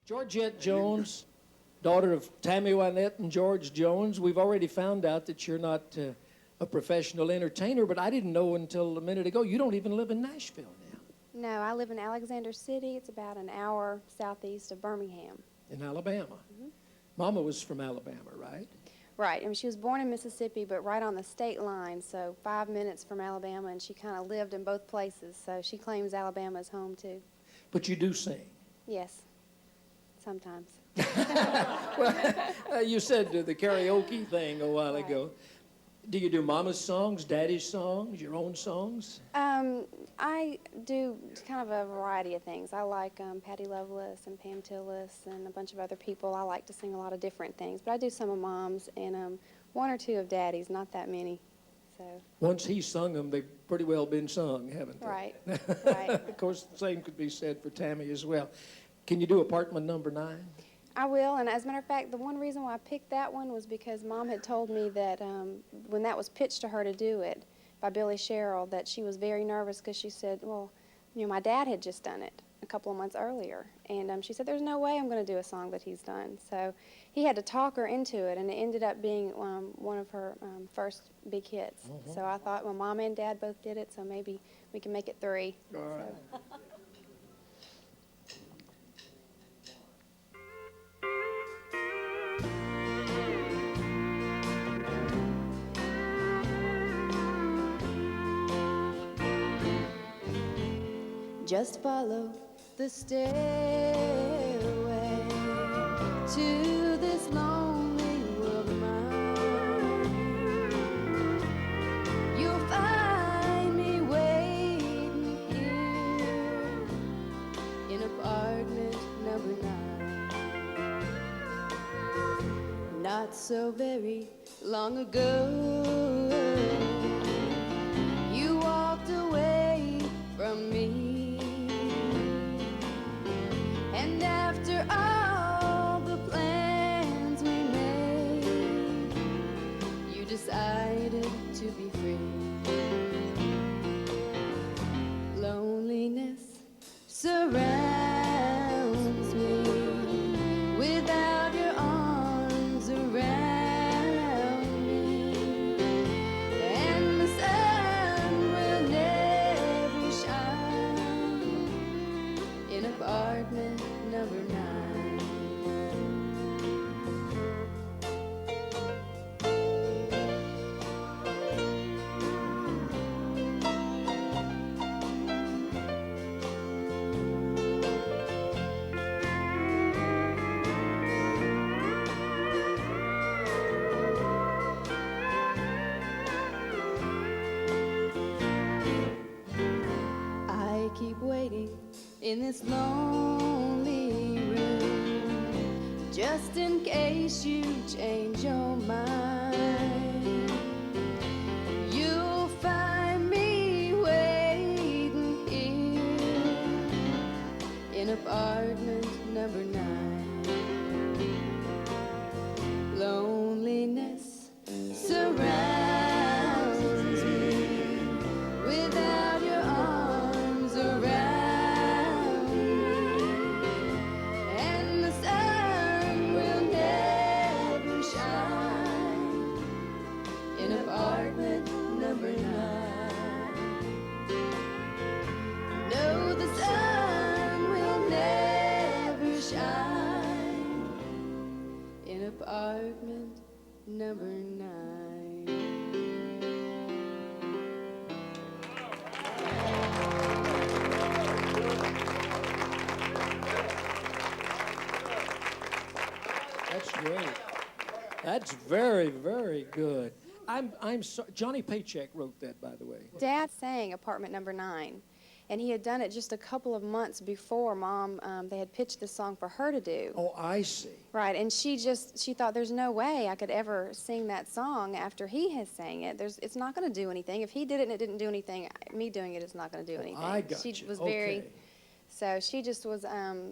Georgette Jones, daughter of Tammy Wynette and George Jones. We've already found out that you're not a professional entertainer, but I didn't know until a minute ago you don't even live in Nashville now. No, I live in Alexander City. It's about an hour southeast of Birmingham. In Alabama. Mm-hmm. Mama was from Alabama, right? Right. I mean, she was born in Mississippi, but right on the state line, so 5 minutes from Alabama, and she kind of lived in both places, so she claims Alabama as home, too. But you do sing. Yes, sometimes. Well, you said the karaoke thing a while Right. ago. Do you do Mama's songs, Daddy's songs, your own songs? I do kind of a variety of things. I like Patty Loveless and Pam Tillis and a bunch of other people. I like to sing a lot of different things, but I do some of Mom's and one or two of Daddy's, not that many. So. Once he sung them, they've pretty well been sung, haven't they? Right, right. Of course, the same could be said for Tammy as well. Can you do Apartment Number 9? I will, and as a matter of fact, the one reason why I picked that one was because Mom had told me that when that was pitched to her to do it by Billy Sherrill, that she was very nervous because she said, well, you know, my dad had just done it a couple of months earlier, and she said, there's no way I'm going to do a song that he's done. So he had to talk her into it, and it ended up being one of her first big hits. Mm-hmm. So I thought, well, Mom and Dad both did it, so maybe we can make it 3. All right. So. Just follow the stairway to this lonely world of mine. You'll find me waiting here in apartment number 9. Not so very long ago, you walked away from me. And after all the plans we made, you decided to be free. Loneliness surrounds me without your arms around me, and the sun will never shine in apartment number 9. I keep waiting in this lonely room, just in case you change your mind. You'll find me waiting here in apartment number 9. Loneliness surrounds me without your arms around me, and the sun will never shine in apartment number 9. No, the sun will never shine in apartment number 9. That's great. That's very, very good. I'm sorry. Johnny Paycheck wrote that, by the way. Dad sang Apartment Number 9, and he had done it just a couple of months before Mom, they had pitched this song for her to do. Oh, I see. Right, and she thought there's no way I could ever sing that song after he has sang it. It's not going to do anything. If he did it and it didn't do anything, me doing it is not going to do anything. I got She you. was Okay. very, so she just was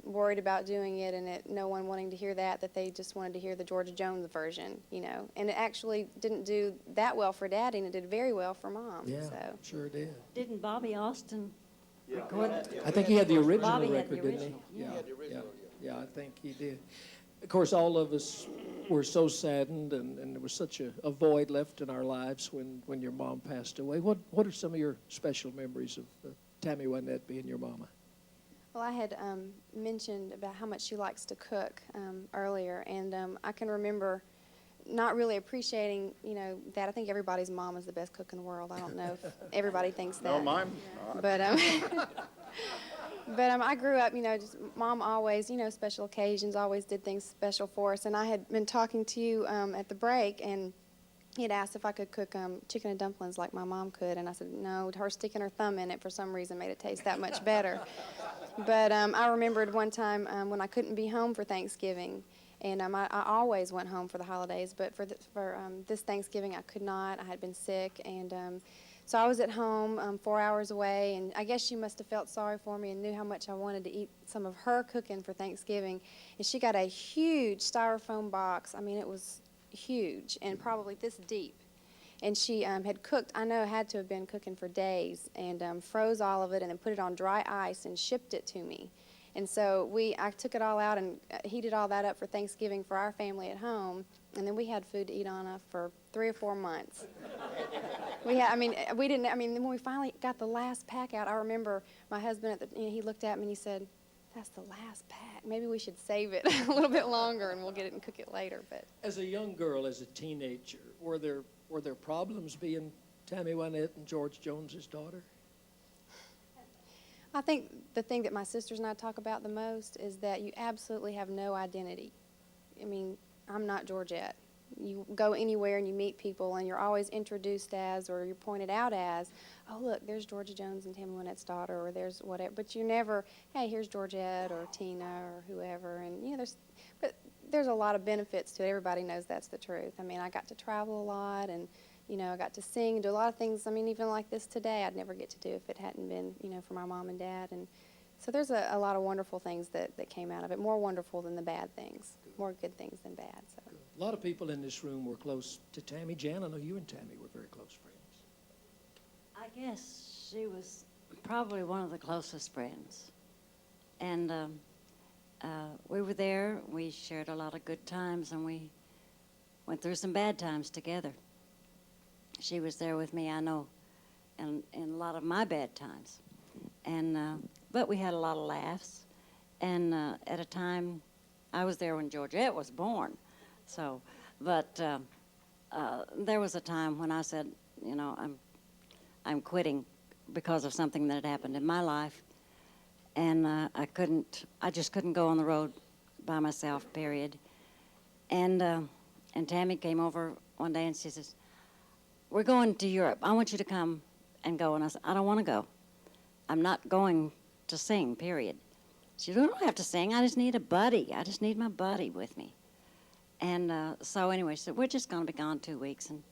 worried about doing it, and no one wanting to hear that they just wanted to hear the George Jones version, you know. And it actually didn't do that well for Daddy, and it did very well for Mom. Yeah, So. sure did. Didn't Bobby Austin record it? I think he had the original Bobby had record, the didn't he? original, Yeah. Yeah, the original, yeah. Yeah, I think he did. Of course, all of us were so saddened, and there was such a void left in our lives when your mom passed away. What are some of your special memories of Tammy Wynette being your mama? Well, I had mentioned about how much she likes to cook earlier, and I can remember not really appreciating, that. I think everybody's mom is the best cook in the world. I don't know if everybody thinks that. No, mine not. But but I grew up, just mom always, special occasions, always did things special for us. And I had been talking to you at the break, and he had asked if I could cook chicken and dumplings like my mom could, and I said no. Her sticking her thumb in it for some reason made it taste that much better. But I remembered one time when I couldn't be home for Thanksgiving, and I always went home for the holidays, but for this Thanksgiving I could not. I had been sick, and so I was at home 4 hours away, and I guess she must have felt sorry for me and knew how much I wanted to eat some of her cooking for Thanksgiving. And she got a huge styrofoam box. I mean, it was huge and probably this deep. And she had cooked, I know it had to have been cooking for days, and froze all of it and then put it on dry ice and shipped it to me. And so I took it all out and heated all that up for Thanksgiving for our family at home, and then we had food to eat on for 3 or 4 months. We didn't, when we finally got the last pack out, I remember my husband, he looked at me and he said, "That's the last pack. Maybe we should save it a little bit longer and we'll get it and cook it later." But As a young girl, as a teenager, were there problems being Tammy Wynette and George Jones's daughter? I think the thing that my sisters and I talk about the most is that you absolutely have no identity. I mean, I'm not Georgette. You go anywhere and you meet people and you're always introduced as, or you're pointed out as, "Oh, look, there's Georgia Jones and Tammy Wynette's daughter," or there's whatever. But you never, "Hey, here's Georgette or Tina or whoever." And, there's a lot of benefits to it. Everybody knows that's the truth. I mean, I got to travel a lot, and I got to sing and do a lot of things. I mean, even like this today, I'd never get to do if it hadn't been, for my mom and dad. And so there's a lot of wonderful things that came out of it, more wonderful than the bad things, more good things than bad. So. A lot of people in this room were close to Tammy. Jan, I know you and Tammy were very close friends. I guess she was probably one of the closest friends. And we were there. We shared a lot of good times, and we went through some bad times together. She was there with me, I know, in a lot of my bad times. And but we had a lot of laughs. And at a time, I was there when Georgette was born. So, but there was a time when I said, I'm quitting because of something that had happened in my life, and I just couldn't go on the road by myself. Period. And Tammy came over one day and she says, "We're going to Europe. I want you to come and go." And I said, "I don't want to go. I'm not going to sing. Period." She said, "You don't have to sing. I just need a buddy. I just need my buddy with me." And so anyway, she said, "We're just going to be gone 2 weeks, and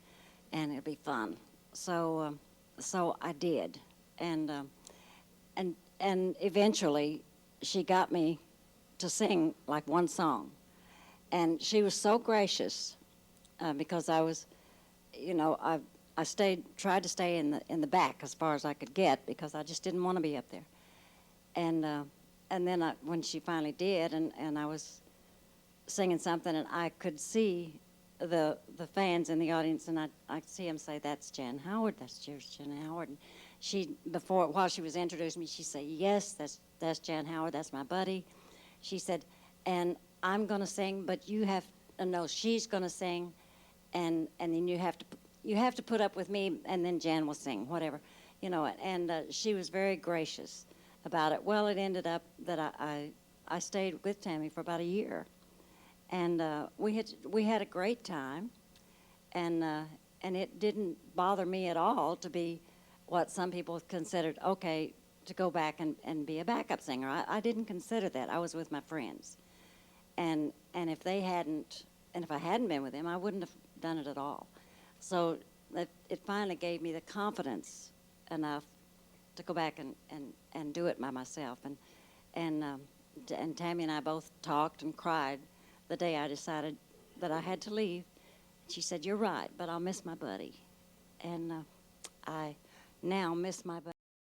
it'll be fun." So I did, and eventually, she got me to sing like one song, and she was so gracious because I was, I tried to stay in the back as far as I could get because I just didn't want to be up there, and then when she finally did, and I was singing something, and I could see the fans in the audience, and I could see them say, "That's Jan Howard. That's Jan Howard." And while she was introducing me, she said, "Yes, that's Jan Howard. That's my buddy." She said, "And I'm going to sing, but you have no. She's going to sing, and then you have to put up with me, and then Jan will sing, whatever, And she was very gracious about it. Well, it ended up that I stayed with Tammy for about a year. And we had a great time, and it didn't bother me at all to be what some people considered okay to go back and be a backup singer. I didn't consider that. I was with my friends, and if I hadn't been with them, I wouldn't have done it at all. So it finally gave me the confidence enough to go back and do it by myself. And Tammy and I both talked and cried the day I decided that I had to leave. She said, "You're right, but I'll miss my buddy." And I now miss my buddy.